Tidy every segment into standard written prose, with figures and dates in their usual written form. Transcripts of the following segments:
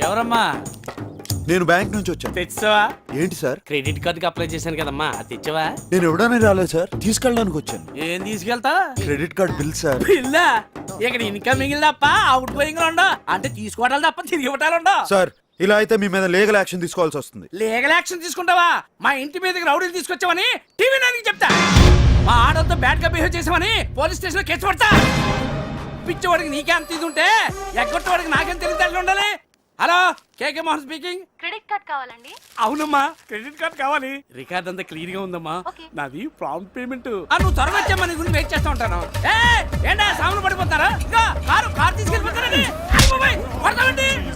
ఎవరమ్మా? నేను బ్యాంక్ నుంచి వచ్చాను. తెచ్చావా? ఏంటి సార్? క్రెడిట్ కార్డుకి అప్లై చేశాను కదమ్మా, అది తెచ్చావా? నేను ఎవడనే రాలేదు సార్, తీసుకెళ్ళడానికి వచ్చాను. ఏం తీసుకెళ్తా? Credit card bill sir. బిల్లా? ఇక్కడ ఇన్కమింగ్ తప్ప అవుట్ గోయింగ్ ఉండవు, అంటే తీసుకోవడాలు తప్ప తిరిగి ఇవ్వటాలు ఉండవు. సార్ ఇలా అయితే మీ మీద లీగల్ యాక్షన్ తీసుకోవాల్సి వస్తుంది. లీగల్ యాక్షన్ తీసుకుంటావా? మా ఇంటి మీదకి రౌడీలు తీసుకొచ్చావని టీవీ నానికి చెప్తా. మా ఆడలతో బ్యాడ్ గా బిహేవ్ చేసావని పోలీస్ స్టేషన్ లో కేసు పడతా. పిచ్చవాడికి నీకే అంత ఇది ఉంటే ఎగ్గొట్టవాడికి నాకేం తెలియదు ఉండాలి. హలో, కేకే మోహన్ స్పీకింగ్. క్రెడిట్ కార్డ్ కావాలండి. అవునమ్మా, క్రెడిట్ కార్డ్ కావాలి. రికార్డ్ అంతా క్లియర్ గా ఉందమ్మా. ఓకే. నాది ప్రాంప్ట్ పేమెంట్. నువ్వు త్వరగా వచ్చామ్మా, నీ గురించి వెయిట్ చేస్తా ఉంటాను. ఏంటా సామాన్లు పడిపోతారా? కారు తీసుకెళ్ళిపోతారండి.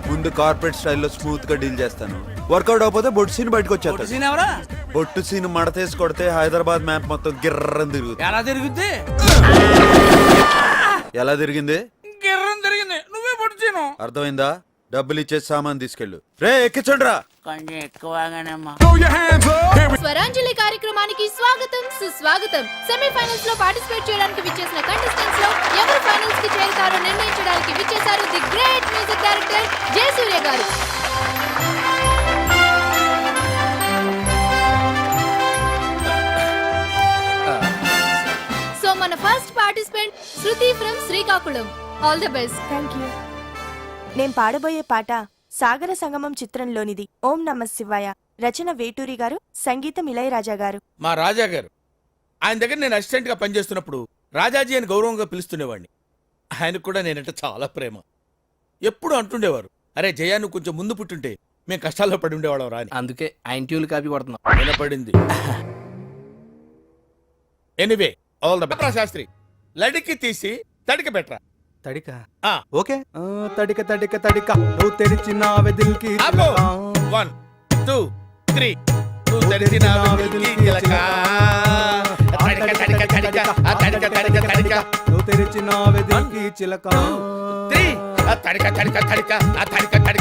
ముందు కార్పొరేట్ స్టైల్లో స్మూత్ గా డీల్ చేస్తాను. వర్కౌట్ అవకపోతే బొట్టు సీన్ బయటకు వచ్చేస్తాను. సీన్ ఎవరా? బొట్టు సీన్ మడతేసి కొడితే హైదరాబాద్ మ్యాప్ మొత్తం గిర్రం తిరుగుతుంది. ఎలా తిరుగుద్ది? ఎలా తిరిగింది? గిర్రం తిరిగింది. నువ్వే పొట్టు సీను. అర్థమైందా? డబ్బులు ఇచ్చేసి సామాన్ తీసుకెళ్ళు. రే ఎక్కించండి రా. కొంచెం ఎక్కువగానేమ్మా. స్వరాంజలి కార్యక్రమానికి స్వాగతం సుస్వాగతం. సెమీఫైనల్స్ లో పార్టిసిపేట్ చేయడానికి విచ్చేసిన కంటెస్టెంట్స్ లో ఎవరు ఫైనల్స్ కి చేరుతారో నిర్ణయించడానికి విచ్చేశారు the great music director Jayasurya గారు. సో మన first participant Shruti from Srikakulam. All the best. Thank you. నేను పాడబోయే పాట సాగర సంగమం చిత్రంలోనిది. ఓం నమ శివాయ. రచన వేటూరి గారు, సంగీతం ఇళయరాజా గారు. మా రాజా గారు, ఆయన దగ్గర నేను అసిస్టెంట్ గా పనిచేస్తున్నప్పుడు రాజాజీ అని గౌరవంగా పిలుస్తుండేవాడిని. ఆయనకు కూడా నేనంటే చాలా ప్రేమ. ఎప్పుడు అంటుండేవారు, అరే జయా నువ్వు కొంచెం ముందు పుట్టుంటే మేము కష్టాల్లో పడి ఉండేవాళ్ళం రాని. అందుకే ఆయన ట్యూల్ కాపీ కొడుతున్నాం. వినపడింది. Anyway, all the best. Shastri, లడికి తీసి తడిక బెట్రా. తడిక ఆ, ఓకే. తడిక తడిక తడిక నువ్వు తెరిచినావే దిల్కి ఆపు. 1 2 3 నువ్వు తెరిచినావే దిల్కి చిలక. తడిక తడిక తడిక ఆ తడిక తడిక తడిక నువ్వు తెరిచినావే దిల్కి చిలక. 3 ఆ తడిక తడిక తడిక ఆ తడిక తడిక